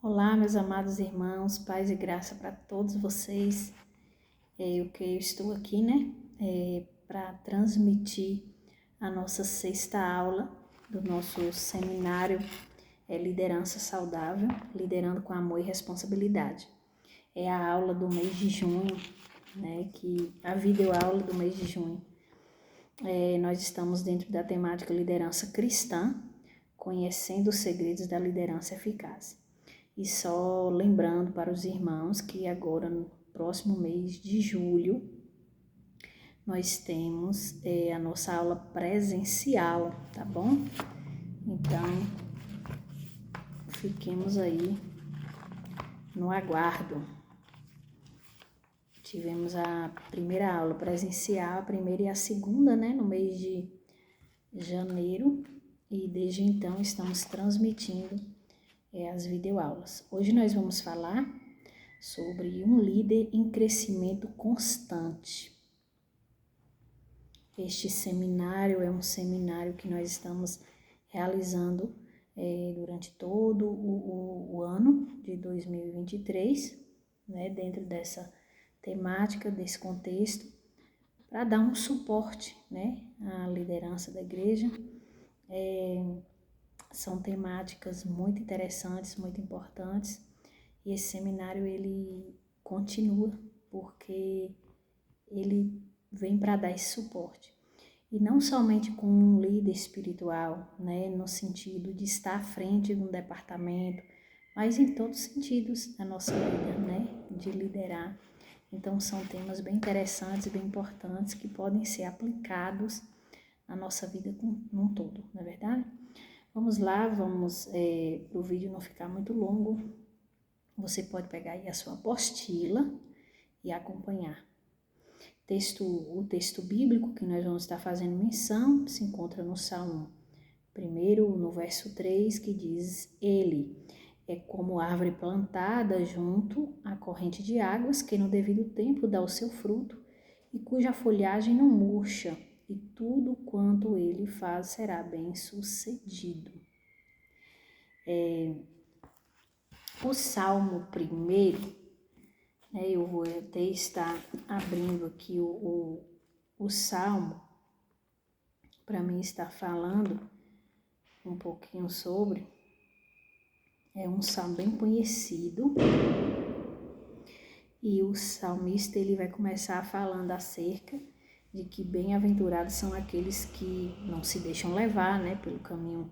Olá, meus amados irmãos, paz e graça para todos vocês. Eu estou aqui, para transmitir a nossa sexta aula do nosso seminário Liderança Saudável, Liderando com Amor e Responsabilidade. É a aula do mês de junho, a videoaula do mês de junho. Nós estamos dentro da temática Liderança Cristã, conhecendo os segredos da liderança eficaz. E só lembrando para os irmãos que agora no próximo mês de julho nós temos a nossa aula presencial, tá bom? Então, fiquemos aí no aguardo. Tivemos a primeira aula presencial, a primeira e a segunda, no mês de janeiro, e desde então estamos transmitindo as videoaulas. Hoje nós vamos falar sobre um líder em crescimento constante. Este seminário é um seminário que nós estamos realizando durante todo o ano de 2023, dentro dessa temática, desse contexto, para dar um suporte, à liderança da igreja. São temáticas muito interessantes, muito importantes, e esse seminário ele continua porque ele vem para dar esse suporte. E não somente com um líder espiritual, no sentido de estar à frente de um departamento, mas em todos os sentidos da nossa vida, de liderar. Então são temas bem interessantes e bem importantes que podem ser aplicados na nossa vida como um todo, não é verdade? Vamos lá, para o vídeo não ficar muito longo, você pode pegar aí a sua apostila e acompanhar. O texto bíblico que nós vamos estar fazendo menção se encontra no Salmo 1, no verso 3, que diz: Ele é como árvore plantada junto à corrente de águas, que no devido tempo dá o seu fruto e cuja folhagem não murcha, e tudo quanto ele faz será bem sucedido. O Salmo 1, eu vou até estar abrindo aqui o Salmo, para mim estar falando um pouquinho sobre. É um salmo bem conhecido, e o salmista ele vai começar falando acerca de que bem-aventurados são aqueles que não se deixam levar, pelo caminho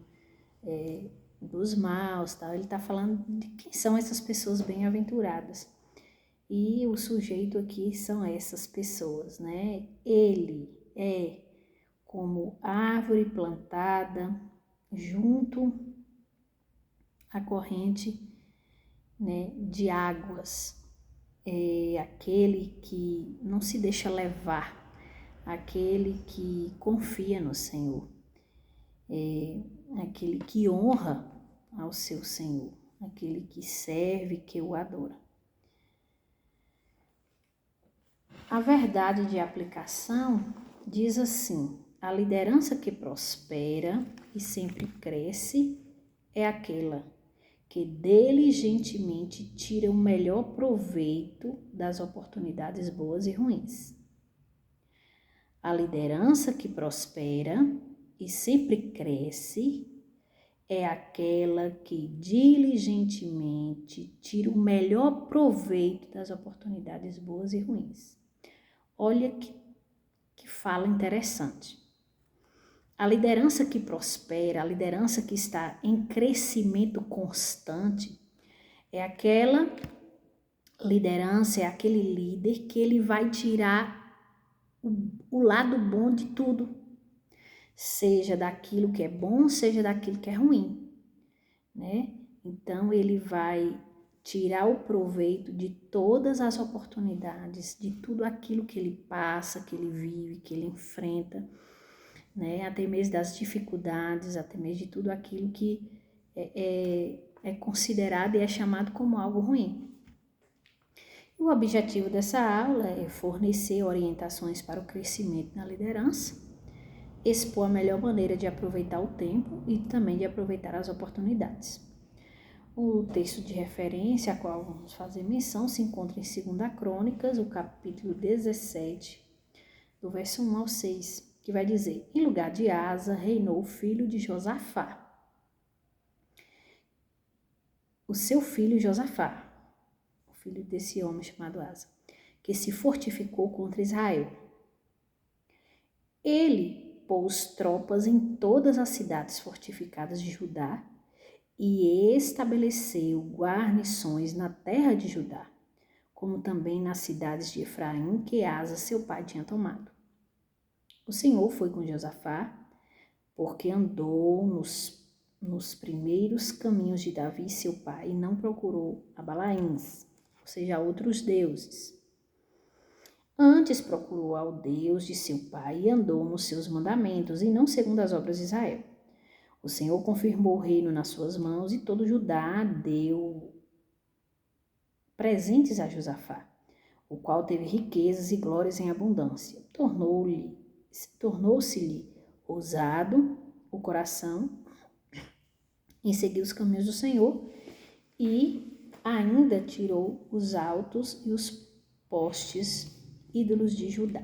dos maus, tal. Ele está falando de quem são essas pessoas bem-aventuradas. E o sujeito aqui são essas pessoas, Ele é como árvore plantada junto à corrente, de águas. É aquele que não se deixa levar, aquele que confia no Senhor, aquele que honra ao seu Senhor, aquele que serve, que o adora. A verdade de aplicação diz assim: a liderança que prospera e sempre cresce é aquela que diligentemente tira o melhor proveito das oportunidades boas e ruins. A liderança que prospera e sempre cresce é aquela que diligentemente tira o melhor proveito das oportunidades boas e ruins. Olha que fala interessante. A liderança que prospera, a liderança que está em crescimento constante, é aquela liderança, é aquele líder que ele vai tirar o lado bom de tudo, seja daquilo que é bom, seja daquilo que é ruim, Então, ele vai tirar o proveito de todas as oportunidades, de tudo aquilo que ele passa, que ele vive, que ele enfrenta, até mesmo das dificuldades, até mesmo de tudo aquilo que é considerado e é chamado como algo ruim. O objetivo dessa aula é fornecer orientações para o crescimento na liderança, expor a melhor maneira de aproveitar o tempo e também de aproveitar as oportunidades. O texto de referência a qual vamos fazer menção se encontra em 2 Crônicas, o capítulo 17, do verso 1 ao 6, que vai dizer: em lugar de Asa, reinou o filho de Josafá. O seu filho Josafá, o filho desse homem chamado Asa, que se fortificou contra Israel. Ele pôs tropas em todas as cidades fortificadas de Judá e estabeleceu guarnições na terra de Judá, como também nas cidades de Efraim, que Asa, seu pai, tinha tomado. O Senhor foi com Josafá, porque andou nos primeiros caminhos de Davi, seu pai, e não procurou a Balaíns, ou seja, outros deuses. Antes procurou ao Deus de seu pai e andou nos seus mandamentos, e não segundo as obras de Israel. O Senhor confirmou o reino nas suas mãos, e todo Judá deu presentes a Josafá, o qual teve riquezas e glórias em abundância. Tornou-se-lhe ousado o coração em seguir os caminhos do Senhor, e ainda tirou os altos e os postes ídolos de Judá.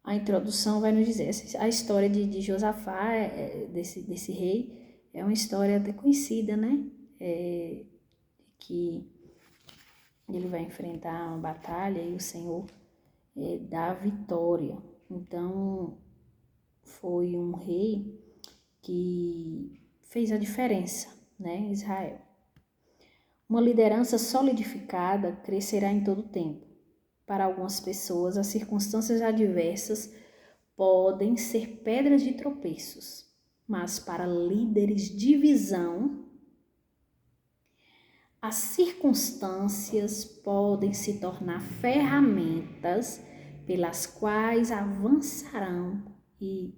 A introdução vai nos dizer, a história de Josafá, desse rei, é uma história até conhecida, né? Que ele vai enfrentar uma batalha e o Senhor dá a vitória. Então, foi um rei que fez a diferença, né, em Israel. Uma liderança solidificada crescerá em todo o tempo. Para algumas pessoas, as circunstâncias adversas podem ser pedras de tropeços, mas para líderes de visão, as circunstâncias podem se tornar ferramentas pelas quais avançarão e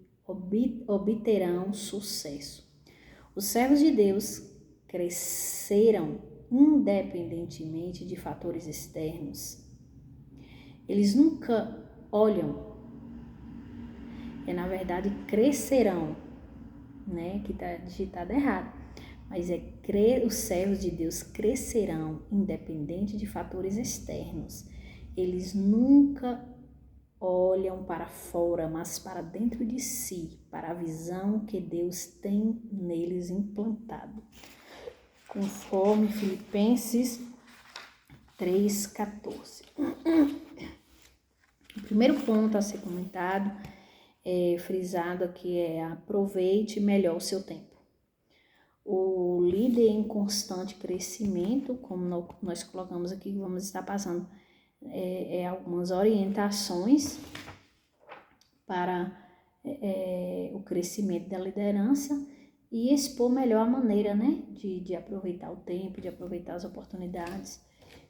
obterão sucesso. Os servos de Deus cresceram independentemente de fatores externos. Eles nunca olham, na verdade crescerão, né? Que está digitado errado, mas os servos de Deus crescerão independente de fatores externos. Eles nunca olham para fora, mas para dentro de si, para a visão que Deus tem neles implantado. Conforme Filipenses 3,14. O primeiro ponto a ser comentado, frisado aqui, é: aproveite melhor o seu tempo. O líder em constante crescimento, como nós colocamos aqui, vamos estar passando algumas orientações para o crescimento da liderança e expor melhor a maneira, né, de aproveitar o tempo, de aproveitar as oportunidades.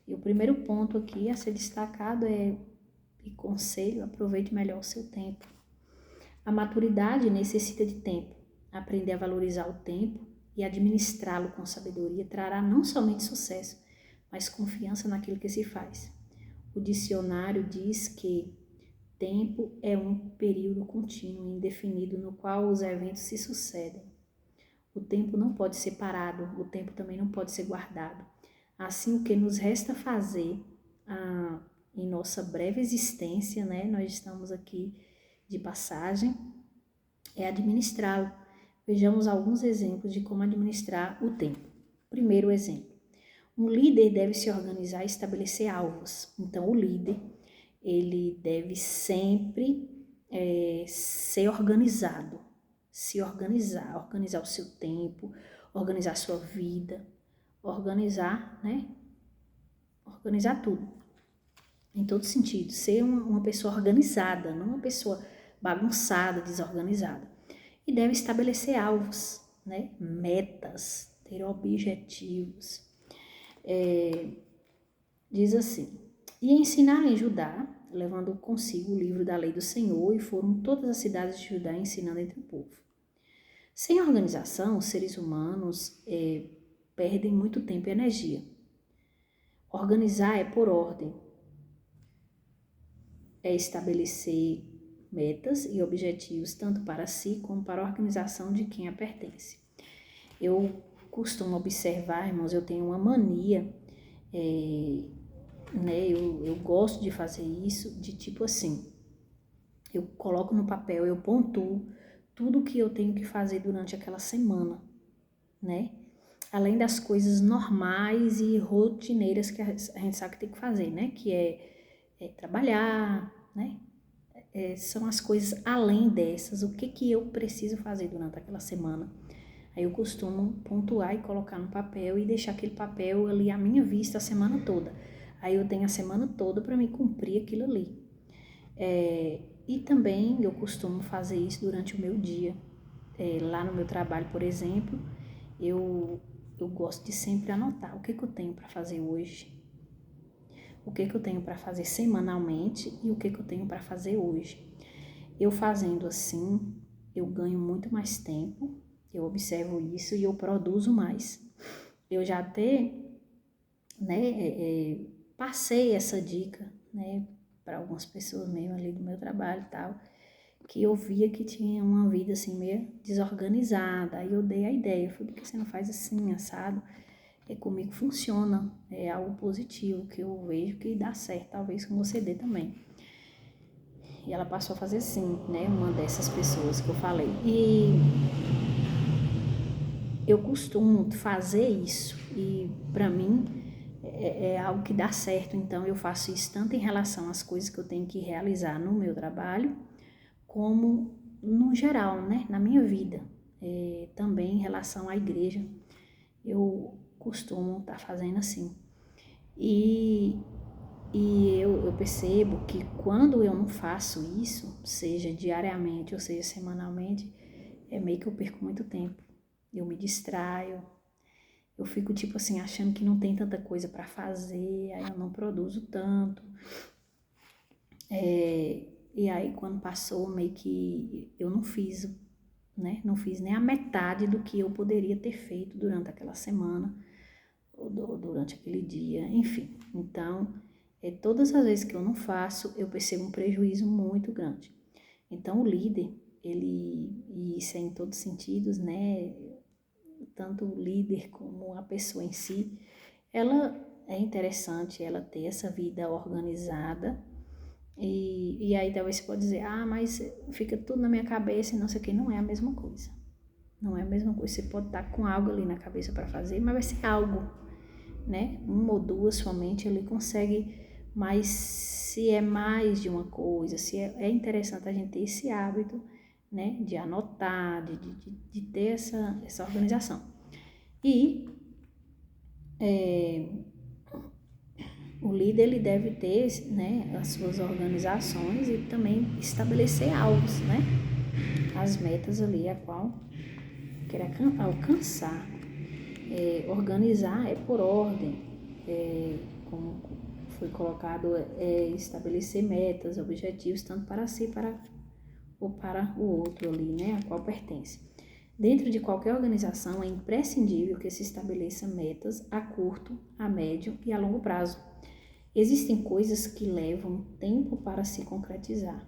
E o primeiro ponto aqui a ser destacado e conselho: aproveite melhor o seu tempo. A maturidade necessita de tempo. Aprender a valorizar o tempo e administrá-lo com sabedoria trará não somente sucesso, mas confiança naquilo que se faz. O dicionário diz que tempo é um período contínuo e indefinido no qual os eventos se sucedem. O tempo não pode ser parado, o tempo também não pode ser guardado. Assim, o que nos resta fazer em nossa breve existência, né? Nós estamos aqui de passagem, é administrá-lo. Vejamos alguns exemplos de como administrar o tempo. Primeiro exemplo: um líder deve se organizar e estabelecer alvos. Então, o líder, ele deve sempre ser organizado, se organizar o seu tempo, organizar a sua vida, organizar, né? Organizar tudo, em todo sentido. Ser uma pessoa organizada, não uma pessoa bagunçada, desorganizada. E deve estabelecer alvos, né? Metas, ter objetivos. Diz assim: e ensinaram em Judá, levando consigo o livro da lei do Senhor, e foram todas as cidades de Judá ensinando entre o povo. Sem organização, os seres humanos perdem muito tempo e energia. Organizar é por ordem, é estabelecer metas e objetivos tanto para si como para a organização de quem a pertence. Eu costumo observar, irmãos, eu tenho uma mania, né? Eu gosto de fazer isso, de tipo assim, eu coloco no papel, eu pontuo tudo que eu tenho que fazer durante aquela semana, né? Além das coisas normais e rotineiras que a gente sabe que tem que fazer, né? Que é trabalhar, né? São as coisas além dessas, o que eu preciso fazer durante aquela semana. Aí eu costumo pontuar e colocar no papel e deixar aquele papel ali à minha vista a semana toda. Aí eu tenho a semana toda para me cumprir aquilo ali. E também eu costumo fazer isso durante o meu dia. Lá no meu trabalho, por exemplo, eu gosto de sempre anotar o que eu tenho para fazer hoje, o que eu tenho para fazer semanalmente e o que eu tenho para fazer hoje. Eu fazendo assim, eu ganho muito mais tempo, eu observo isso e eu produzo mais. Eu já até, né, passei essa dica, né, para algumas pessoas mesmo ali do meu trabalho e tal, que eu via que tinha uma vida assim meio desorganizada. Aí eu dei a ideia, eu falei, por que você não faz assim, assado? Comigo funciona, é algo positivo que eu vejo que dá certo, talvez com você dê também. E ela passou a fazer assim, né, uma dessas pessoas que eu falei. E eu costumo fazer isso e para mim é algo que dá certo, então eu faço isso tanto em relação às coisas que eu tenho que realizar no meu trabalho, como no geral, né, na minha vida. Também em relação à igreja, eu costumo estar fazendo assim. E eu percebo que quando eu não faço isso, seja diariamente ou seja semanalmente, é meio que eu perco muito tempo. Eu me distraio, eu fico tipo assim, achando que não tem tanta coisa para fazer, aí eu não produzo tanto. E aí quando passou, meio que eu não fiz, né? Não fiz nem a metade do que eu poderia ter feito durante aquela semana, ou durante aquele dia, enfim. Então, todas as vezes que eu não faço, eu percebo um prejuízo muito grande. Então, o líder, e isso é em todos os sentidos, né? Tanto o líder como a pessoa em si, ela é interessante ela ter essa vida organizada. E aí talvez você pode dizer, mas fica tudo na minha cabeça e não sei o que, não é a mesma coisa. Não é a mesma coisa, você pode estar com algo ali na cabeça para fazer, mas vai ser algo, né? Uma ou duas somente ele consegue, mas se é mais de uma coisa, se é interessante a gente ter esse hábito, né? De anotar, de ter essa organização. E o líder ele deve ter, né, as suas organizações e também estabelecer alvos, né? As metas ali a qual quer alcançar. Organizar é por ordem, como foi colocado, estabelecer metas, objetivos, tanto para si ou para o outro ali, né, a qual pertence. Dentro de qualquer organização é imprescindível que se estabeleça metas a curto, a médio e a longo prazo. Existem coisas que levam tempo para se concretizar.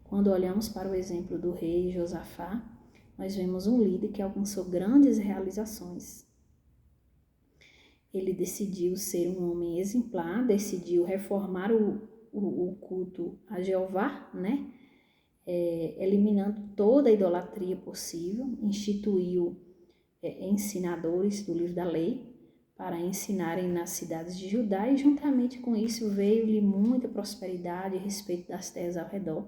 Quando olhamos para o exemplo do rei Josafá, nós vemos um líder que alcançou grandes realizações. Ele decidiu ser um homem exemplar, decidiu reformar o culto a Jeová, né? Eliminando toda a idolatria possível, instituiu ensinadores do livro da lei para ensinarem nas cidades de Judá e juntamente com isso veio-lhe muita prosperidade e respeito das terras ao redor.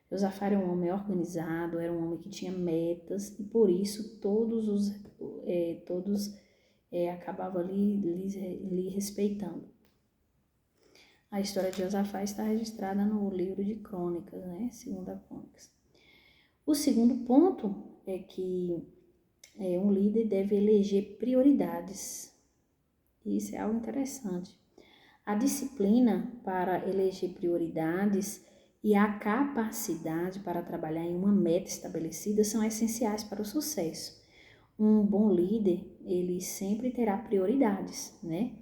Josafá era um homem organizado, era um homem que tinha metas e por isso todos acabavam lhe respeitando. A história de Josafá está registrada no livro de Crônicas, né? Segunda Crônicas. O segundo ponto é que um líder deve eleger prioridades. Isso é algo interessante. A disciplina para eleger prioridades e a capacidade para trabalhar em uma meta estabelecida são essenciais para o sucesso. Um bom líder, ele sempre terá prioridades, né?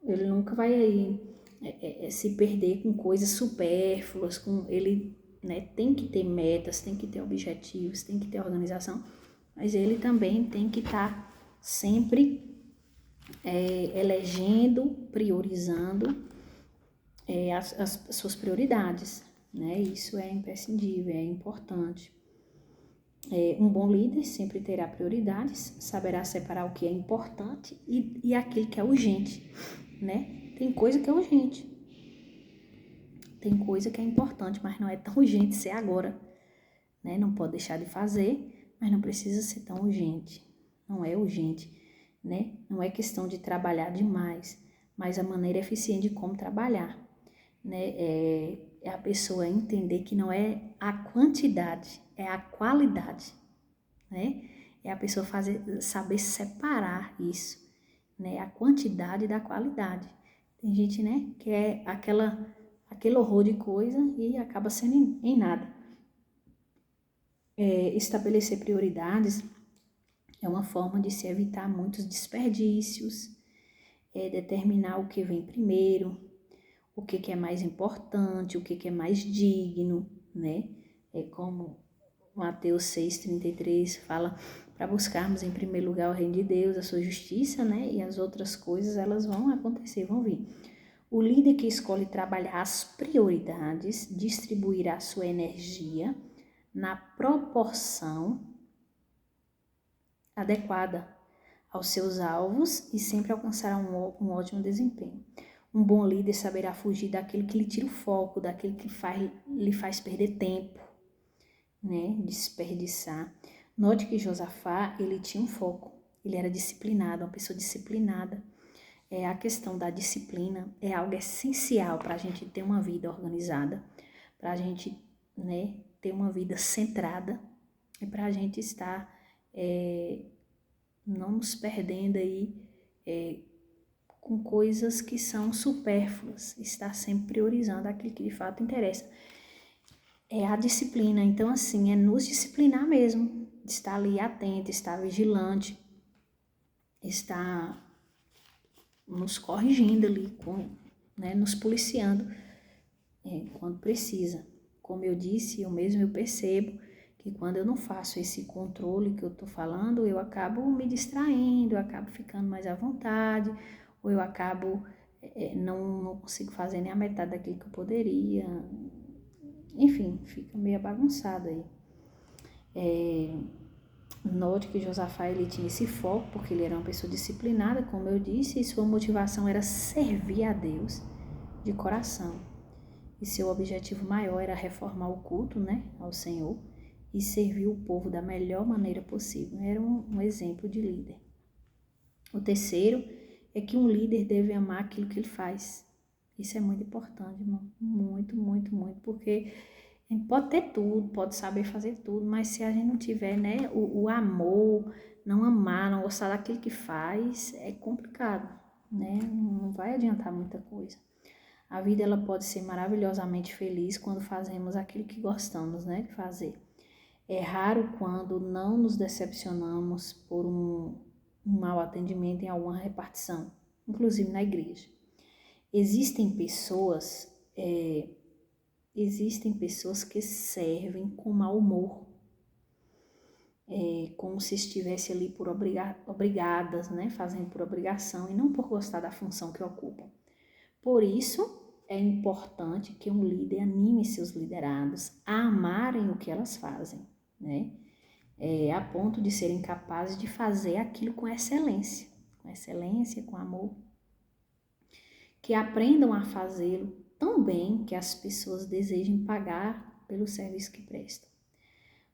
Ele nunca vai se perder com coisas supérfluas, ele, né, tem que ter metas, tem que ter objetivos, tem que ter organização, mas ele também tem que estar sempre elegendo, priorizando as suas prioridades, né? Isso é imprescindível, é importante. Um bom líder sempre terá prioridades, saberá separar o que é importante e aquilo que é urgente, né? Tem coisa que é urgente, tem coisa que é importante, mas não é tão urgente ser agora, né? Não pode deixar de fazer, mas não precisa ser tão urgente, não é urgente, né? Não é questão de trabalhar demais, mas a maneira eficiente de como trabalhar, né? É a pessoa entender que não é a quantidade, é a qualidade, né? É a pessoa saber separar isso, né? A quantidade da qualidade. Tem gente, né, que é aquele horror de coisa e acaba sendo em nada. Estabelecer prioridades é uma forma de se evitar muitos desperdícios, determinar o que vem primeiro, o que é mais importante, o que é mais digno, né? É como Mateus 6,33 fala para buscarmos em primeiro lugar o reino de Deus, a sua justiça, né? E as outras coisas, elas vão acontecer, vão vir. O líder que escolhe trabalhar as prioridades distribuirá sua energia na proporção adequada aos seus alvos e sempre alcançará um ótimo desempenho. Um bom líder saberá fugir daquilo que lhe tira o foco, daquilo que lhe faz perder tempo, né? Desperdiçar. Note que Josafá, ele tinha um foco, ele era disciplinado, uma pessoa disciplinada. A questão da disciplina é algo essencial para a gente ter uma vida organizada, para a gente, né, ter uma vida centrada e para a gente estar não nos perdendo aí com coisas que são supérfluas, estar sempre priorizando aquilo que de fato interessa. É a disciplina, então assim, é nos disciplinar mesmo, estar ali atento, estar vigilante, estar nos corrigindo ali, né, nos policiando quando precisa. Como eu disse, eu percebo que quando eu não faço esse controle que eu tô falando, eu acabo me distraindo, eu acabo ficando mais à vontade, ou eu acabo não consigo fazer nem a metade daquilo que eu poderia. Enfim, fica meio bagunçado aí. Note que Josafá, ele tinha esse foco, porque ele era uma pessoa disciplinada, como eu disse, e sua motivação era servir a Deus de coração. E seu objetivo maior era reformar o culto, né, ao Senhor e servir o povo da melhor maneira possível. Era um exemplo de líder. O terceiro é que um líder deve amar aquilo que ele faz. Isso é muito importante, irmão. Muito, muito, muito, porque a gente pode ter tudo, pode saber fazer tudo, mas se a gente não tiver, né, o amor, não amar, não gostar daquilo que faz, é complicado, né? Não vai adiantar muita coisa. A vida, ela pode ser maravilhosamente feliz quando fazemos aquilo que gostamos, né, de fazer. É raro quando não nos decepcionamos por um mau atendimento em alguma repartição, inclusive na igreja. Existem pessoas que servem com mau humor, como se estivesse ali por obrigadas, né, fazendo por obrigação e não por gostar da função que ocupam. Por isso, é importante que um líder anime seus liderados a amarem o que elas fazem, né? A ponto de serem capazes de fazer aquilo com excelência, com amor. Que aprendam a fazê-lo tão bem que as pessoas desejem pagar pelo serviço que prestam.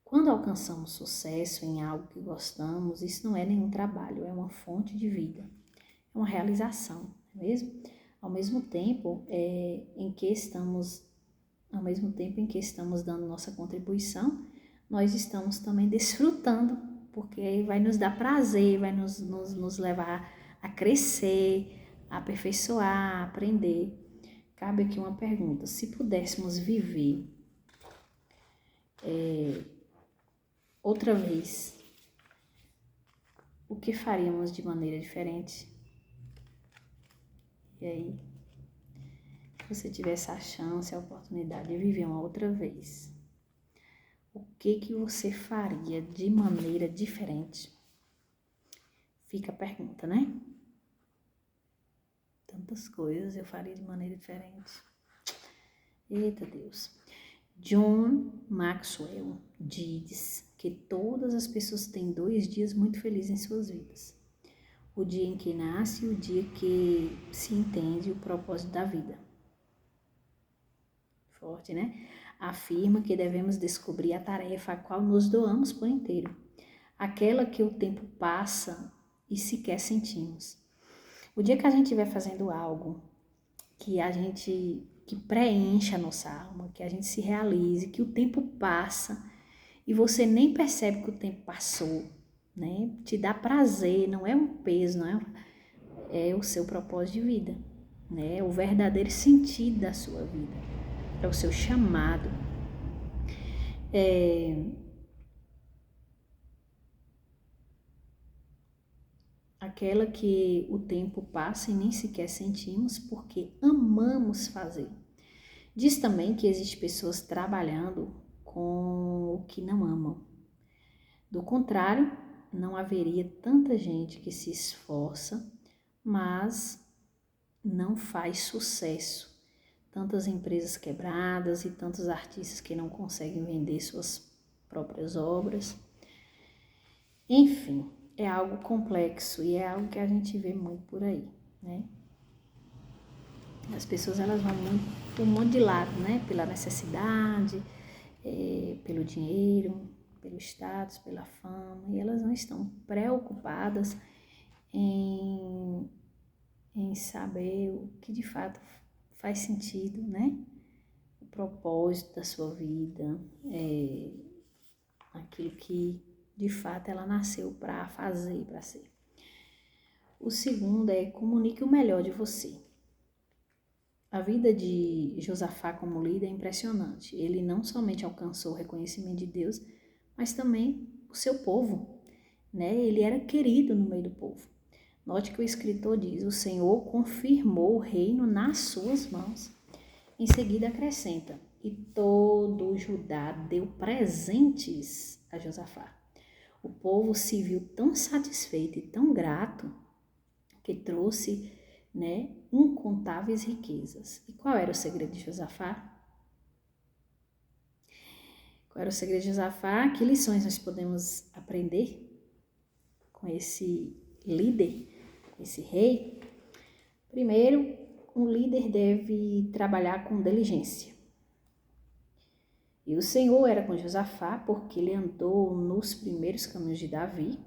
Quando alcançamos sucesso em algo que gostamos, isso não é nenhum trabalho, é uma fonte de vida, é uma realização, não é mesmo? Ao mesmo tempo em que estamos dando nossa contribuição, nós estamos também desfrutando, porque vai nos dar prazer, vai nos levar a crescer, a aperfeiçoar, a aprender. Cabe aqui uma pergunta: se pudéssemos viver outra vez, o que faríamos de maneira diferente? E aí, se você tivesse a chance, a oportunidade de viver uma outra vez, o que você faria de maneira diferente? Fica a pergunta, né? Tantas coisas eu faria de maneira diferente. Eita Deus. John Maxwell diz que todas as pessoas têm 2 dias muito felizes em suas vidas. O dia em que nasce e o dia que se entende o propósito da vida. Forte, né? Afirma que devemos descobrir a tarefa a qual nos doamos por inteiro. Aquela que o tempo passa e sequer sentimos. O dia que a gente estiver fazendo algo que preencha a nossa alma, que a gente se realize, que o tempo passa e você nem percebe que o tempo passou, né? Te dá prazer, não é um peso, é o seu propósito de vida, né? É o verdadeiro sentido da sua vida, é o seu chamado. Aquela que o tempo passa e nem sequer sentimos porque amamos fazer. Diz também que existem pessoas trabalhando com o que não amam. Do contrário, não haveria tanta gente que se esforça, mas não faz sucesso. Tantas empresas quebradas e tantos artistas que não conseguem vender suas próprias obras. Enfim, é algo complexo e é algo que a gente vê muito por aí, né? As pessoas elas vão muito por um monte de lado, né? Pela necessidade, pelo dinheiro, pelo status, pela fama, e elas não estão preocupadas em saber o que de fato faz sentido, né? O propósito da sua vida, aquilo que de fato ela nasceu para fazer, para ser. O segundo é comunique o melhor de você. A vida de Josafá como líder é impressionante. Ele não somente alcançou o reconhecimento de Deus, mas também o seu povo, né? Ele era querido no meio do povo. Note que o escritor diz, o Senhor confirmou o reino nas suas mãos. Em seguida acrescenta, e todo Judá deu presentes a Josafá. O povo se viu tão satisfeito e tão grato que trouxe, né, incontáveis riquezas. E qual era o segredo de Josafá? Qual era o segredo de Josafá? Que lições nós podemos aprender com esse líder, esse rei? Primeiro, um líder deve trabalhar com diligência. E o Senhor era com Josafá porque ele andou nos primeiros caminhos de Davi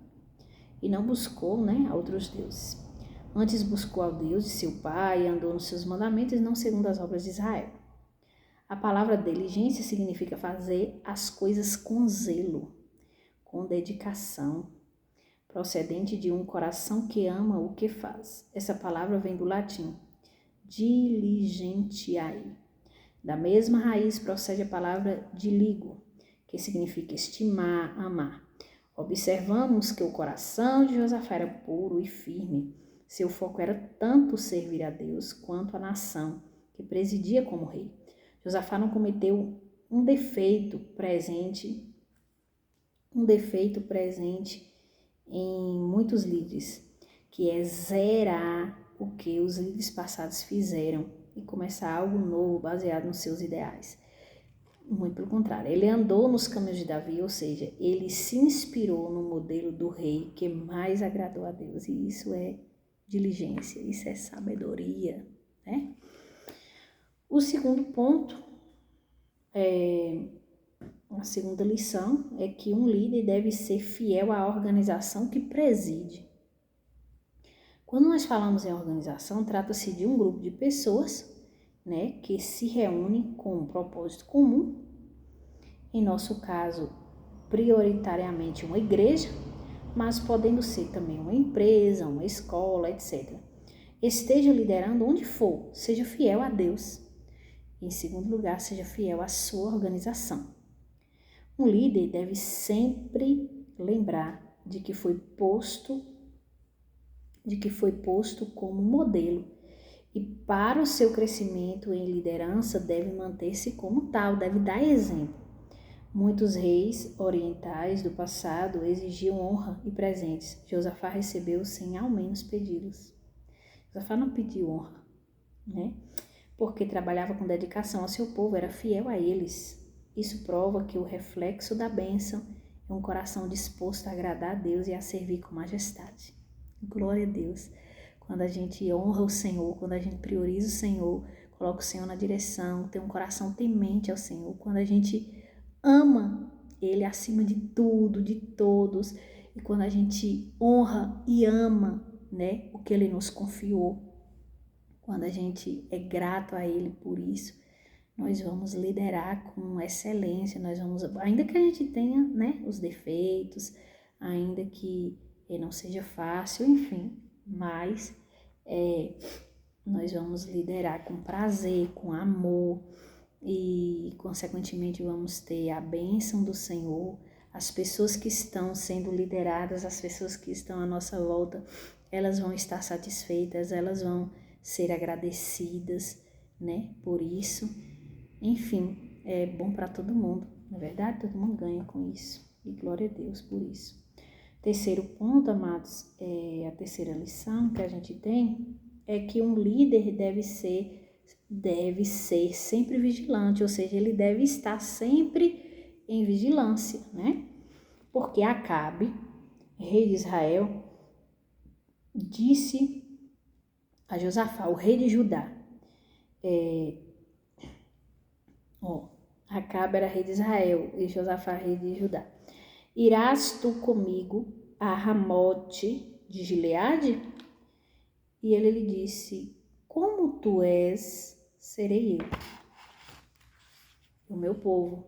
e não buscou, né, outros deuses. Antes buscou ao Deus de seu pai e andou nos seus mandamentos, não segundo as obras de Israel. A palavra diligência significa fazer as coisas com zelo, com dedicação, procedente de um coração que ama o que faz. Essa palavra vem do latim, diligentiae. Da mesma raiz procede a palavra diligo, que significa estimar, amar. Observamos que o coração de Josafá era puro e firme. Seu foco era tanto servir a Deus quanto a nação que presidia como rei. Josafá não cometeu um defeito presente em muitos líderes, que é zerar o que os líderes passados fizeram e começar algo novo baseado nos seus ideais. Muito pelo contrário, ele andou nos caminhos de Davi, ou seja, ele se inspirou no modelo do rei que mais agradou a Deus, e isso é diligência, isso é sabedoria, né? O segundo ponto, a segunda lição, é que um líder deve ser fiel à organização que preside. Quando nós falamos em organização, trata-se de um grupo de pessoas, né, que se reúnem com um propósito comum, em nosso caso, prioritariamente uma igreja, mas podendo ser também uma empresa, uma escola, etc. Esteja liderando onde for, seja fiel a Deus. Em segundo lugar, seja fiel à sua organização. Um líder deve sempre lembrar de que foi posto como modelo e para o seu crescimento em liderança deve manter-se como tal, deve dar exemplo. Muitos reis orientais do passado exigiam honra e presentes. Josafá recebeu sem ao menos pedi-los. Josafá não pediu honra, né? Porque trabalhava com dedicação ao seu povo, era fiel a eles. Isso prova que o reflexo da bênção é um coração disposto a agradar a Deus e a servir com majestade. Glória a Deus. Quando a gente honra o Senhor, quando a gente prioriza o Senhor, coloca o Senhor na direção, tem um coração temente ao Senhor, quando a gente ama Ele acima de tudo, de todos, e quando a gente honra e ama, né, o que Ele nos confiou, quando a gente é grato a Ele por isso, nós vamos liderar com excelência, nós vamos, ainda que a gente tenha, né, os defeitos, ainda que não seja fácil, enfim, mas nós vamos liderar com prazer, com amor e, consequentemente, vamos ter a bênção do Senhor. As pessoas que estão sendo lideradas, as pessoas que estão à nossa volta, elas vão estar satisfeitas, elas vão ser agradecidas, né, por isso. Enfim, é bom para todo mundo, na verdade, todo mundo ganha com isso. E glória a Deus por isso. Terceiro ponto, amados, a terceira lição que a gente tem é que um líder deve ser sempre vigilante, ou seja, ele deve estar sempre em vigilância, né? Porque Acabe, rei de Israel, disse a Josafá, o rei de Judá, Acabe era rei de Israel e Josafá rei de Judá. Irás tu comigo a Ramote de Gileade? E ele lhe disse, como tu és, serei eu, o meu povo,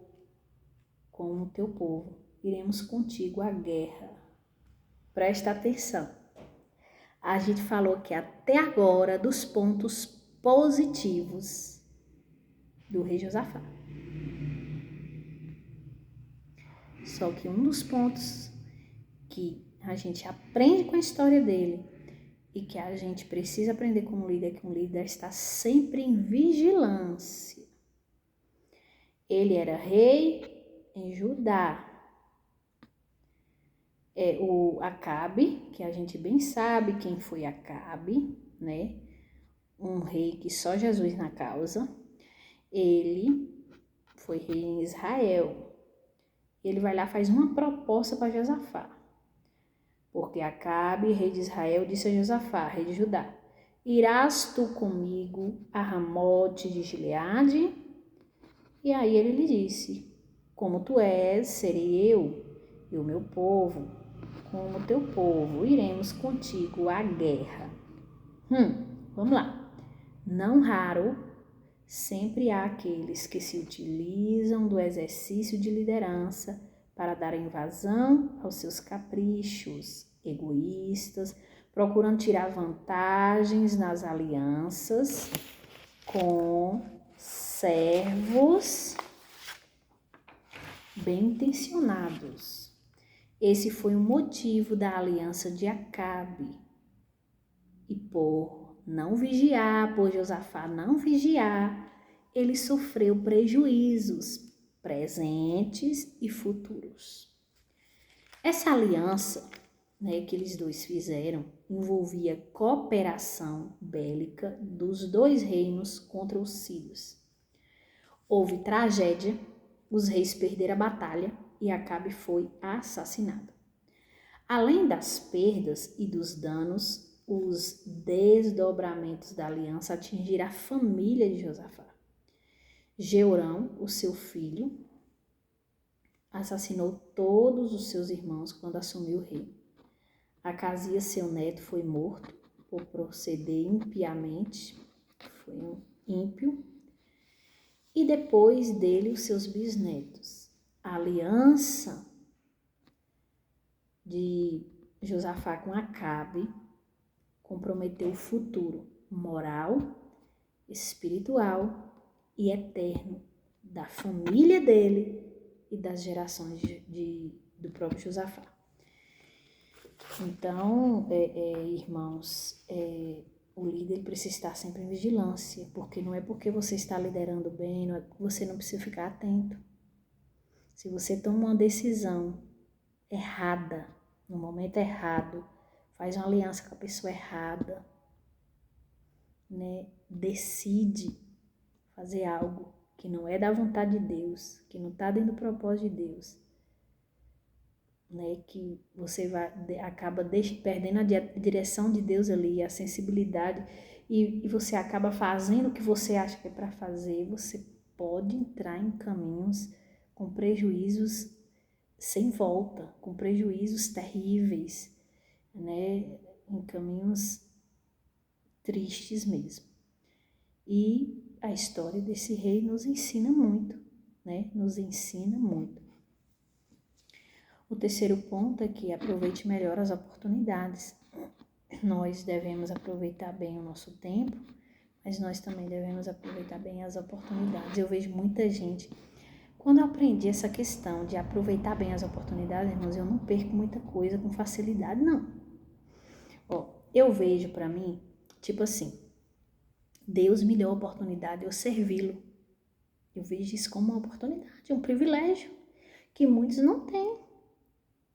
com o teu povo. Iremos contigo à guerra. Presta atenção. A gente falou que até agora dos pontos positivos do rei Josafá. Só que um dos pontos que a gente aprende com a história dele e que a gente precisa aprender como líder é que um líder está sempre em vigilância. Ele era rei em Judá. O Acabe, que a gente bem sabe quem foi Acabe, né? Um rei que só Jesus na causa. Ele foi rei em Israel. Ele vai lá e faz uma proposta para Josafá. Porque Acabe, rei de Israel, disse a Josafá, rei de Judá, irás tu comigo a Ramote de Gileade? E aí ele lhe disse, como tu és, serei eu e o meu povo, como teu povo, iremos contigo à guerra. Vamos lá. Não raro, sempre há aqueles que se utilizam do exercício de liderança para dar invasão aos seus caprichos egoístas, procurando tirar vantagens nas alianças com servos bem intencionados. Esse foi o motivo da aliança de Acabe. E por não vigiar, por Josafá não vigiar, ele sofreu prejuízos presentes e futuros. Essa aliança, né, que eles dois fizeram envolvia cooperação bélica dos dois reinos contra os sírios. Houve tragédia, os reis perderam a batalha e Acabe foi assassinado. Além das perdas e dos danos, os desdobramentos da aliança atingiram a família de Josafá. Jeorão, o seu filho, assassinou todos os seus irmãos quando assumiu o rei. Acasias, seu neto, foi morto por proceder impiamente, foi um ímpio, e depois dele os seus bisnetos. A aliança de Josafá com Acabe comprometeu o futuro moral, espiritual e eterno da família dele e das gerações do próprio Josafá. Então, irmãos, o líder precisa estar sempre em vigilância, porque não é porque você está liderando bem, não é porque você não precisa ficar atento. Se você toma uma decisão errada, no momento errado, faz uma aliança com a pessoa errada, né? Decide fazer algo que não é da vontade de Deus, que não está dentro do propósito de Deus, né? Que você acaba perdendo a direção de Deus ali, a sensibilidade, e você acaba fazendo o que você acha que é para fazer, você pode entrar em caminhos com prejuízos sem volta, com prejuízos terríveis, né? Em caminhos tristes mesmo. E a história desse rei nos ensina muito, né? Nos ensina muito. O terceiro ponto é que aproveite melhor as oportunidades. Nós devemos aproveitar bem o nosso tempo, mas nós também devemos aproveitar bem as oportunidades. Eu vejo muita gente. Quando eu aprendi essa questão de aproveitar bem as oportunidades, irmãos, eu não perco muita coisa com facilidade, não. Ó, eu vejo para mim, tipo assim, Deus me deu a oportunidade de eu servi-lo. Eu vejo isso como uma oportunidade, um privilégio que muitos não têm.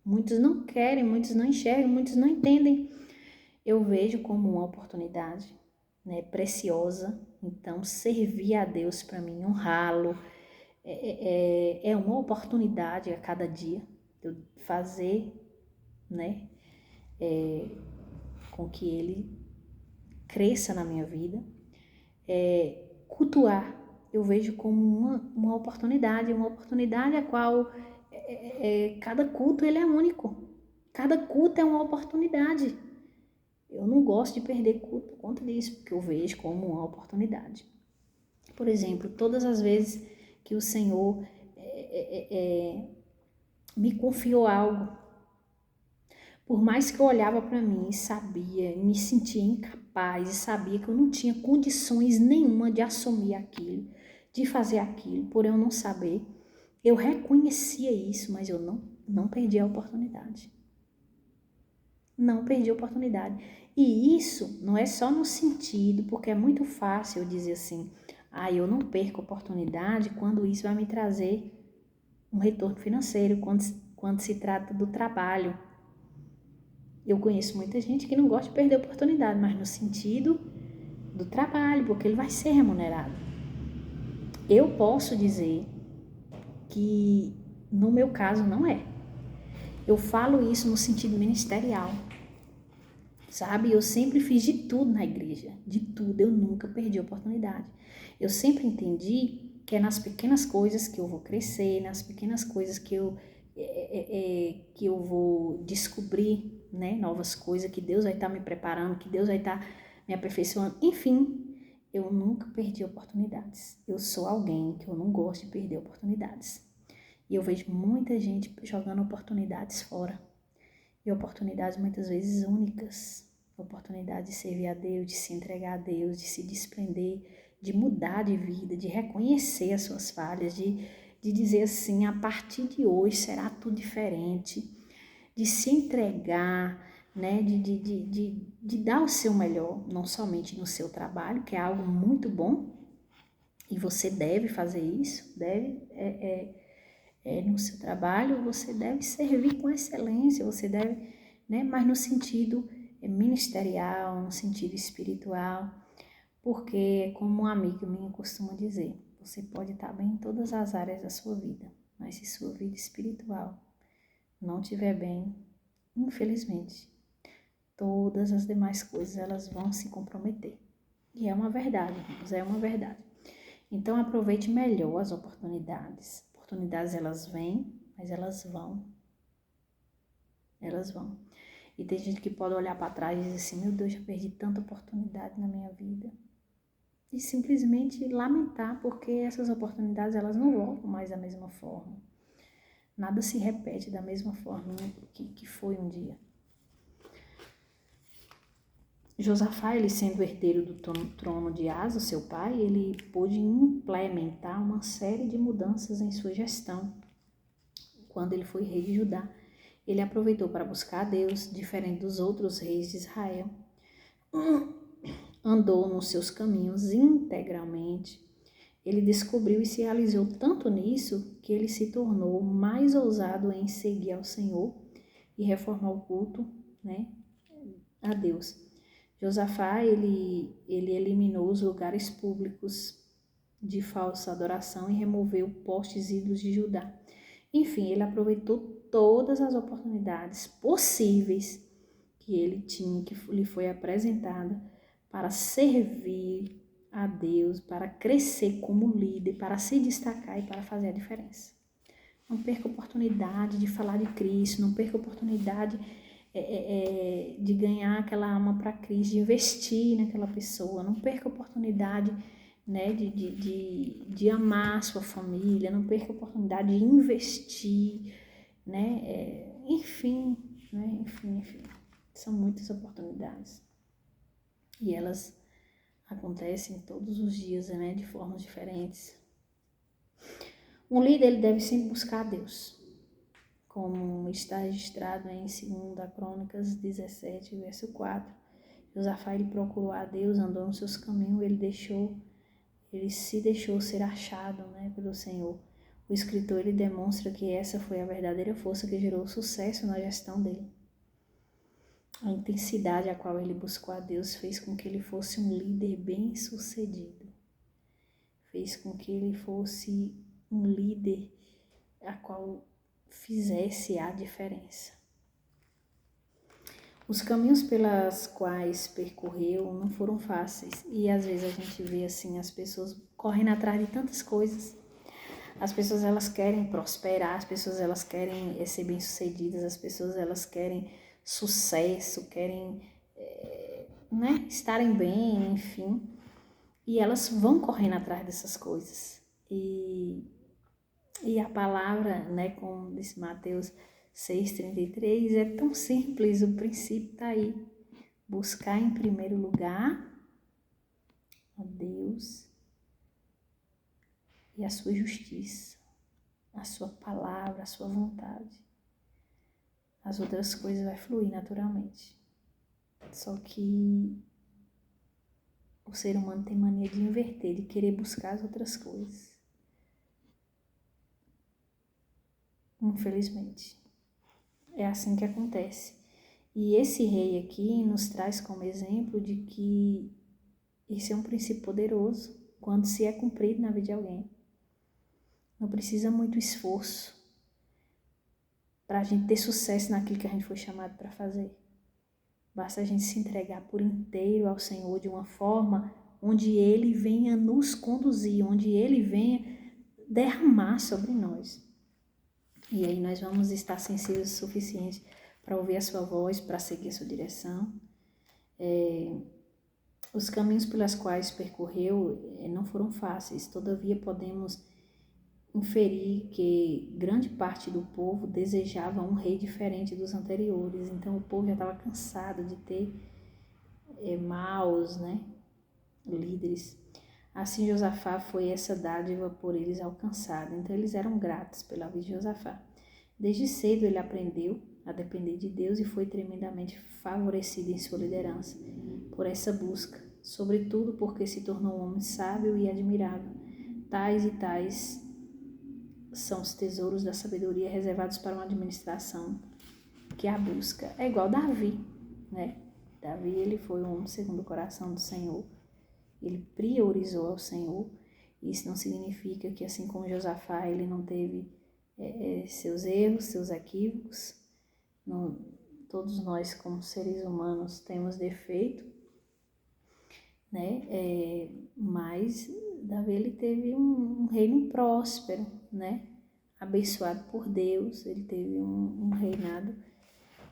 Muitos não querem, muitos não enxergam, muitos não entendem. Eu vejo como uma oportunidade, né, preciosa. Então, servir a Deus para mim, honrá-lo, é uma oportunidade a cada dia de eu fazer, né, com que Ele cresça na minha vida. Cultuar, eu vejo como uma oportunidade a qual cada culto ele é único. Cada culto é uma oportunidade. Eu não gosto de perder culto por conta disso, porque eu vejo como uma oportunidade. Por exemplo, todas as vezes que o Senhor me confiou algo, por mais que eu olhava para mim e sabia, e me sentia incapaz, e sabia que eu não tinha condições nenhuma de assumir aquilo, de fazer aquilo, por eu não saber, eu reconhecia isso, mas eu não perdi a oportunidade. Não perdi a oportunidade. E isso não é só no sentido, porque é muito fácil eu dizer assim, eu não perco a oportunidade quando isso vai me trazer um retorno financeiro, quando se trata do trabalho. Eu conheço muita gente que não gosta de perder a oportunidade, mas no sentido do trabalho, porque ele vai ser remunerado. Eu posso dizer que no meu caso não é. Eu falo isso no sentido ministerial, sabe? Eu sempre fiz de tudo na igreja, de tudo, eu nunca perdi a oportunidade. Eu sempre entendi que é nas pequenas coisas que eu vou crescer, nas pequenas coisas que eu vou descobrir, né? Novas coisas, que Deus vai estar me preparando, que Deus vai estar me aperfeiçoando, enfim, eu nunca perdi oportunidades. Eu sou alguém que eu não gosto de perder oportunidades. E eu vejo muita gente jogando oportunidades fora. E oportunidades muitas vezes únicas. Oportunidade de servir a Deus, de se entregar a Deus, de se desprender, de mudar de vida, de reconhecer as suas falhas, de dizer assim, a partir de hoje será tudo diferente. De se entregar, né? De dar o seu melhor, não somente no seu trabalho, que é algo muito bom, e você deve fazer isso, no seu trabalho, você deve servir com excelência, você deve, né? Mas no sentido ministerial, no sentido espiritual, porque, como uma amiga minha costuma dizer, você pode estar bem em todas as áreas da sua vida, mas se sua vida espiritual não estiver bem, infelizmente, todas as demais coisas elas vão se comprometer. E é uma verdade, irmãos, é uma verdade. Então aproveite melhor as oportunidades. Oportunidades elas vêm, mas elas vão. Elas vão. E tem gente que pode olhar para trás e dizer assim, meu Deus, já perdi tanta oportunidade na minha vida. E simplesmente lamentar, porque essas oportunidades elas não voltam mais da mesma forma. Nada se repete da mesma forma que foi um dia. Josafá, ele sendo herdeiro do trono de Asa, seu pai, ele pôde implementar uma série de mudanças em sua gestão. Quando ele foi rei de Judá, ele aproveitou para buscar a Deus, diferente dos outros reis de Israel. Andou nos seus caminhos integralmente. ele descobriu e se realizou tanto nisso que ele se tornou mais ousado em seguir ao Senhor e reformar o culto, né, a Deus. Josafá, ele eliminou os lugares públicos de falsa adoração e removeu postes ídolos de Judá. Enfim, ele aproveitou todas as oportunidades possíveis que ele tinha, que lhe foi apresentada, para servir a Deus, para crescer como líder, para se destacar e para fazer a diferença. Não perca a oportunidade de falar de Cristo, não perca a oportunidade de ganhar aquela alma para Cristo, de investir naquela pessoa, não perca a oportunidade, né, de amar a sua família, não perca a oportunidade de investir, né, enfim, são muitas oportunidades e elas acontecem todos os dias, né, de formas diferentes. Um líder, ele deve sempre buscar a Deus, como está registrado em 2 Crônicas 17, verso 4. Josafá, ele procurou a Deus, andou nos seus caminhos, ele se deixou ser achado, né, pelo Senhor. O escritor, ele demonstra que essa foi a verdadeira força que gerou sucesso na gestão dele. A intensidade a qual ele buscou a Deus fez com que ele fosse um líder bem-sucedido. Fez com que ele fosse um líder a qual fizesse a diferença. Os caminhos pelas quais percorreu não foram fáceis e às vezes a gente vê assim as pessoas correndo atrás de tantas coisas. As pessoas, elas querem prosperar, as pessoas, elas querem ser bem-sucedidas, as pessoas, elas querem sucesso, querem né, estarem bem, enfim. E elas vão correndo atrás dessas coisas. E a palavra, né, como disse Mateus 6,33, é tão simples, o princípio está aí. Buscar em primeiro lugar a Deus e a sua justiça, a sua palavra, a sua vontade. As outras coisas vai fluir naturalmente. Só que o ser humano tem mania de inverter, de querer buscar as outras coisas. Infelizmente, é assim que acontece. E esse rei aqui nos traz como exemplo de que esse é um princípio poderoso quando se é cumprido na vida de alguém. Não precisa muito esforço para a gente ter sucesso naquilo que a gente foi chamado para fazer. Basta a gente se entregar por inteiro ao Senhor de uma forma onde Ele venha nos conduzir, onde Ele venha derramar sobre nós. E aí nós vamos estar sensíveis o suficiente para ouvir a sua voz, para seguir a sua direção. Os caminhos pelos quais percorreu não foram fáceis, todavia podemos inferir que grande parte do povo desejava um rei diferente dos anteriores. Então o povo já estava cansado de ter maus, né, líderes. Assim Josafá foi essa dádiva por eles alcançada. Então eles eram gratos pela vida de Josafá. Desde cedo ele aprendeu a depender de Deus e foi tremendamente favorecido em sua liderança por essa busca, sobretudo porque se tornou um homem sábio e admirável. Tais e tais são os tesouros da sabedoria reservados para uma administração que a busca. É igual Davi, né? Davi, ele foi um homem segundo o coração do Senhor. Ele priorizou ao Senhor. Isso não significa que, assim como Josafá, ele não teve seus erros, seus equívocos. Não, todos nós, como seres humanos, temos defeito, né? Mas Davi, ele teve um reino próspero, né? Abençoado por Deus, ele teve um reinado,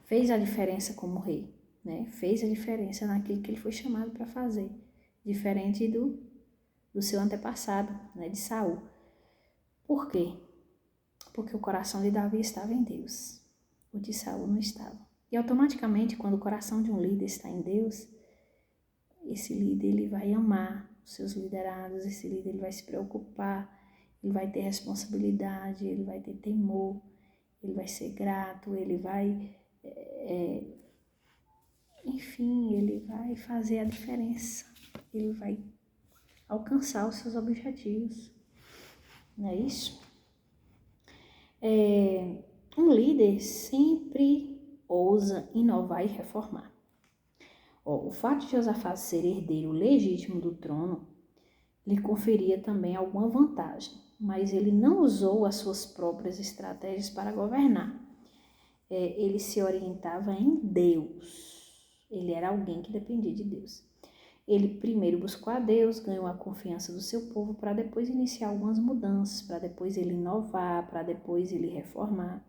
fez a diferença como rei, né? Fez a diferença naquilo que ele foi chamado para fazer, diferente do seu antepassado, né? De Saul. Por quê? Porque o coração de Davi estava em Deus, o de Saul não estava. E automaticamente, quando o coração de um líder está em Deus, esse líder, ele vai amar os seus liderados, esse líder, ele vai se preocupar, ele vai ter responsabilidade, ele vai ter temor, ele vai ser grato, ele vai, enfim, ele vai fazer a diferença, ele vai alcançar os seus objetivos. Não é isso? Um líder sempre ousa inovar e reformar. O fato de Josafá ser herdeiro legítimo do trono lhe conferia também alguma vantagem, mas ele não usou as suas próprias estratégias para governar. Ele se orientava em Deus. Ele era alguém que dependia de Deus. Ele primeiro buscou a Deus, ganhou a confiança do seu povo para depois iniciar algumas mudanças, para depois ele inovar, para depois ele reformar.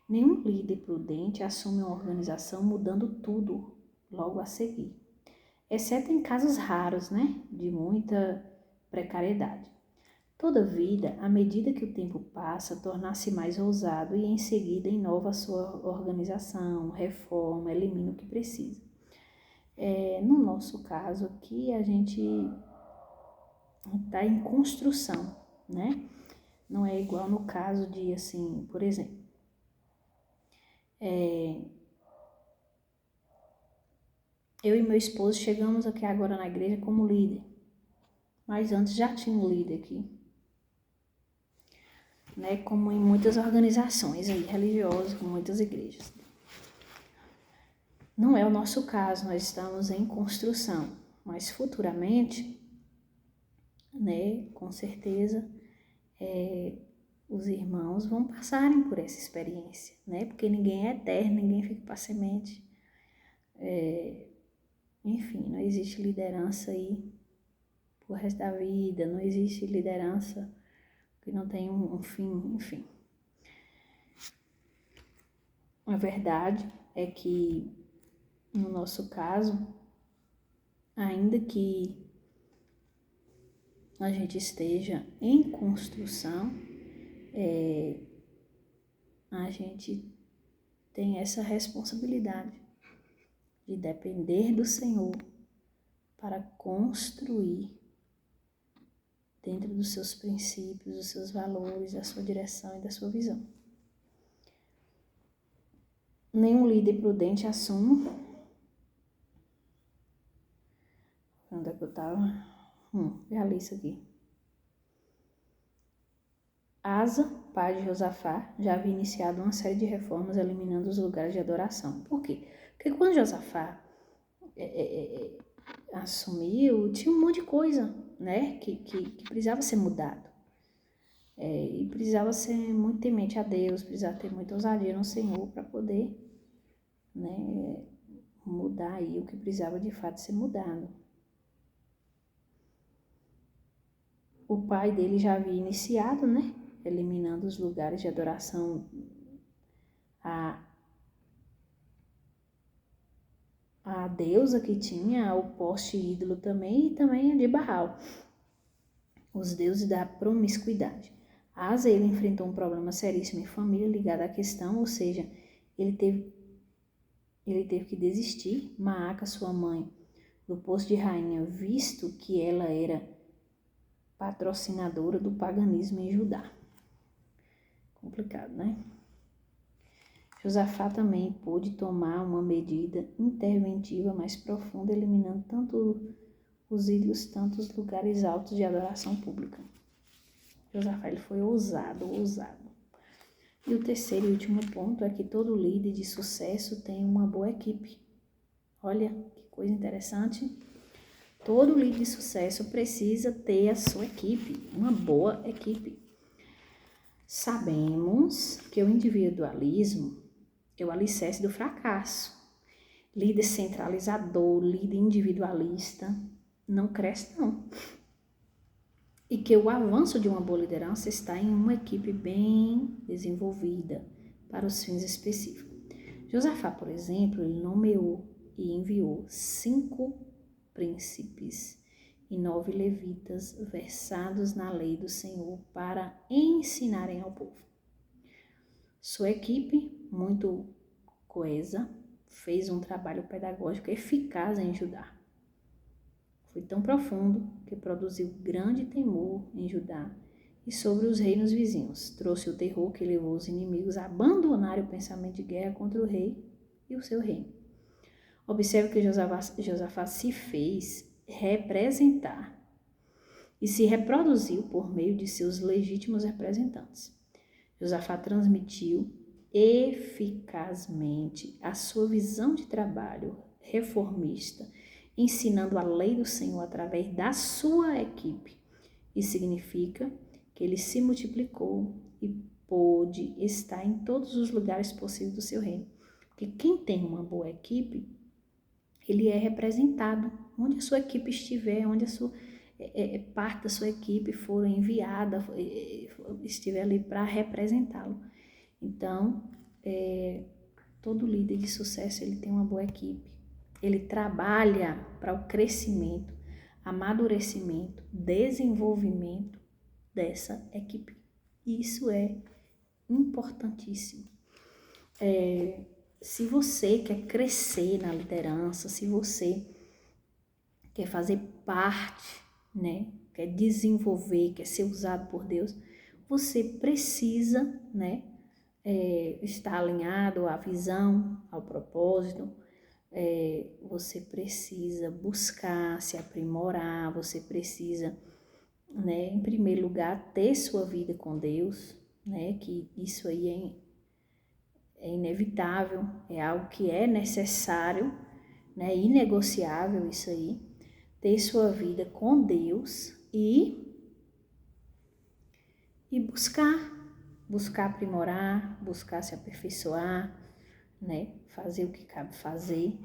Nenhum líder prudente assume uma organização mudando tudo logo a seguir, exceto em casos raros, de muita precariedade. Todavia, à medida que o tempo passa, torna-se mais ousado e em seguida inova a sua organização, reforma, elimina o que precisa. No nosso caso aqui, a gente está em construção, Não é igual no caso de, assim, por exemplo, eu e meu esposo chegamos aqui agora na igreja como líder, mas antes já tinha um líder aqui, como em muitas organizações aí, religiosas, como muitas igrejas. Não é o nosso caso, nós estamos em construção, mas futuramente, com certeza, os irmãos vão passarem por essa experiência, porque ninguém é eterno, ninguém fica para semente. Enfim, não existe liderança aí pro resto da vida, não existe liderança que não tem um fim, enfim. A verdade é que, no nosso caso, ainda que a gente esteja em construção, a gente tem essa responsabilidade de depender do Senhor para construir dentro dos seus princípios, dos seus valores, da sua direção e da sua visão. Nenhum líder prudente assume. Onde é que eu estava? Já li isso aqui. Asa, pai de Josafá, já havia iniciado uma série de reformas eliminando os lugares de adoração. Por quê? Porque quando Josafá assumiu, tinha um monte de coisa, que precisava ser mudado. E precisava ser muito temente a Deus, precisava ter muita ousadia no Senhor para poder, mudar aí o que precisava de fato ser mudado. O pai dele já havia iniciado, eliminando os lugares de adoração a deusa que tinha, o poste ídolo também, e também a de Baal, os deuses da promiscuidade. Asa, ele enfrentou um problema seríssimo em família ligado à questão, ou seja, ele teve que desistir. Maaca, sua mãe, do posto de rainha, visto que ela era patrocinadora do paganismo em Judá. Complicado, Josafá também pôde tomar uma medida interventiva mais profunda, eliminando tanto os ídolos, tanto os lugares altos de adoração pública. Josafá, ele foi ousado. E o terceiro e último ponto é que todo líder de sucesso tem uma boa equipe. Olha que coisa interessante. Todo líder de sucesso precisa ter a sua equipe, uma boa equipe. Sabemos que o individualismo é o alicerce do fracasso. Líder centralizador, líder individualista, não cresce não. E que o avanço de uma boa liderança está em uma equipe bem desenvolvida para os fins específicos. Josafá, por exemplo, ele nomeou e enviou 5 príncipes e 9 levitas versados na lei do Senhor para ensinarem ao povo. Sua equipe, muito coesa, fez um trabalho pedagógico eficaz em Judá. Foi tão profundo que produziu grande temor em Judá e sobre os reinos vizinhos. Trouxe o terror que levou os inimigos a abandonarem o pensamento de guerra contra o rei e o seu reino. Observe que Josafá se fez representar e se reproduziu por meio de seus legítimos representantes. Josafá transmitiu eficazmente a sua visão de trabalho reformista, ensinando a lei do Senhor através da sua equipe. Isso significa que ele se multiplicou e pôde estar em todos os lugares possíveis do seu reino. Porque quem tem uma boa equipe, ele é representado. Onde a sua equipe estiver, onde a sua parte da sua equipe for enviada, estiver ali para representá-lo. Então, todo líder de sucesso, ele tem uma boa equipe. Ele trabalha para o crescimento, amadurecimento, desenvolvimento dessa equipe. Isso é importantíssimo. Se você quer crescer na liderança, se você quer fazer parte, né, quer desenvolver, quer ser usado por Deus, você precisa, né, estar alinhado à visão, ao propósito. Você precisa buscar se aprimorar, você precisa, né, em primeiro lugar, ter sua vida com Deus, né, que isso aí é inevitável, é algo que é necessário, né, inegociável isso aí, ter sua vida com Deus e buscar aprimorar, buscar se aperfeiçoar, né, fazer o que cabe fazer,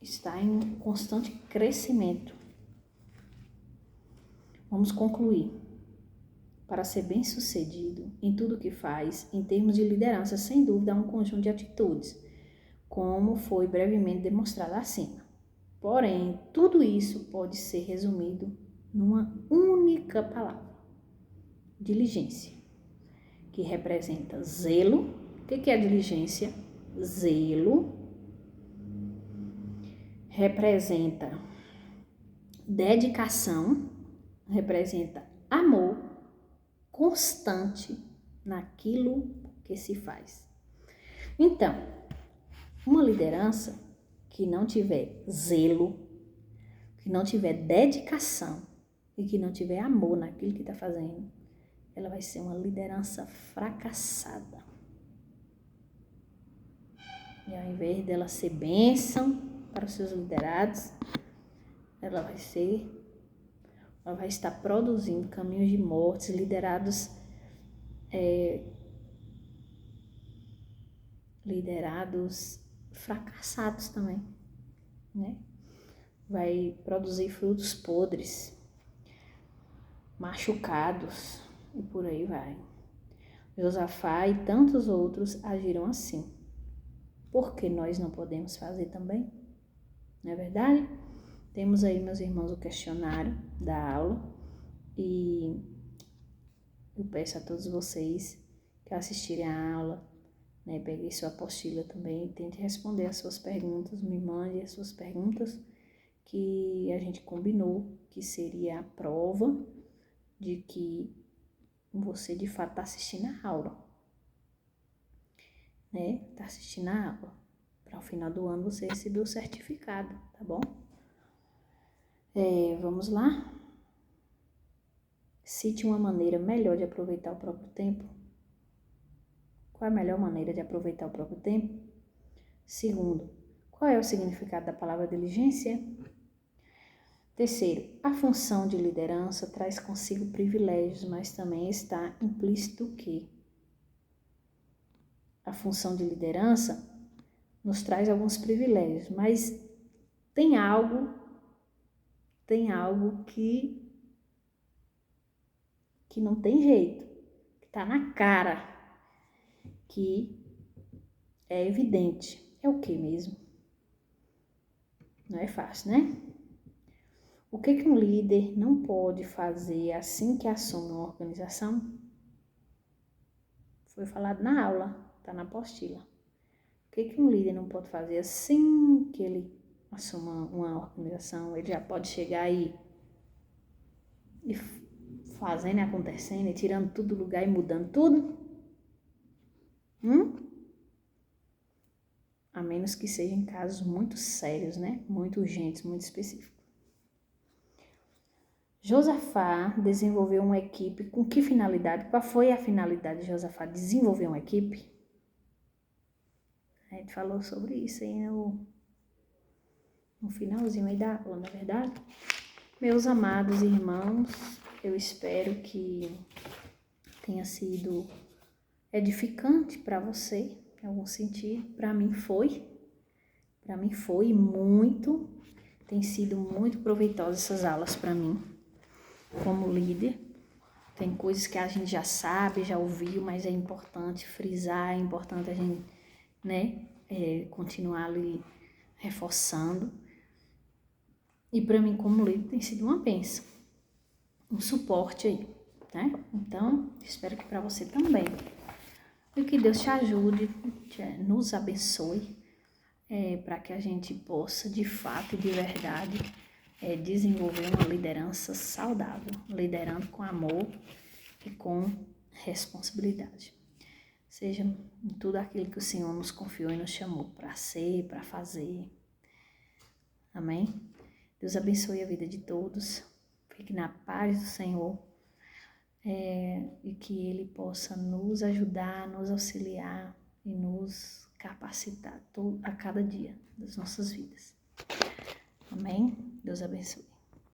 está em constante crescimento. Vamos concluir. Para ser bem-sucedido em tudo que faz, em termos de liderança, sem dúvida, há um conjunto de atitudes, como foi brevemente demonstrado acima. Porém, tudo isso pode ser resumido numa única palavra: diligência, que representa zelo. O que é diligência? Zelo representa dedicação, representa amor constante naquilo que se faz. Então, uma liderança que não tiver zelo, que não tiver dedicação e que não tiver amor naquilo que está fazendo, ela vai ser uma liderança fracassada. E ao invés dela ser bênção para os seus liderados, ela vai estar produzindo caminhos de morte, liderados fracassados também, né? Vai produzir frutos podres, machucados e por aí vai. Josafá e tantos outros agiram assim. Por que nós não podemos fazer também? Não é verdade? Temos aí, meus irmãos, o questionário da aula e eu peço a todos vocês que assistirem à aula, né, peguei sua apostila também, tente responder as suas perguntas, me mande as suas perguntas que a gente combinou que seria a prova de que você de fato está assistindo a aula, né? Está assistindo a aula. Para o final do ano você receber o certificado, tá bom? Vamos lá? Cite uma maneira melhor de aproveitar o próprio tempo. Qual é a melhor maneira de aproveitar o próprio tempo? Segundo, qual é o significado da palavra diligência? Terceiro, a função de liderança traz consigo privilégios, mas também está implícito que a função de liderança nos traz alguns privilégios, mas tem algo que não tem jeito, que está na cara, que é evidente. É o que mesmo? Não é fácil, né? O que um líder não pode fazer assim que assume uma organização? Foi falado na aula, está na apostila. O que um líder não pode fazer assim que ele assuma uma organização? Ele já pode chegar aí e fazendo e acontecendo, e tirando tudo do lugar e mudando tudo? A menos que sejam casos muito sérios, né? Muito urgentes, muito específicos. Josafá desenvolveu uma equipe com que finalidade? Qual foi a finalidade de Josafá desenvolver uma equipe? A gente falou sobre isso aí no finalzinho aí da aula, na verdade. Meus amados irmãos, eu espero que tenha sido edificante para você, em algum sentido. Para mim foi muito. Tem sido muito proveitosas essas aulas para mim, como líder. Tem coisas que a gente já sabe, já ouviu, mas é importante frisar, é importante a gente, continuar ali reforçando. E para mim, como líder, tem sido uma bênção, um suporte aí, né? Então, espero que para você também. E que Deus te ajude, nos abençoe, para que a gente possa, de fato e de verdade, desenvolver uma liderança saudável, liderando com amor e com responsabilidade. Seja em tudo aquilo que o Senhor nos confiou e nos chamou para ser, para fazer. Amém? Deus abençoe a vida de todos. Fique na paz do Senhor. E que Ele possa nos ajudar, nos auxiliar e nos capacitar a cada dia das nossas vidas. Amém? Deus abençoe.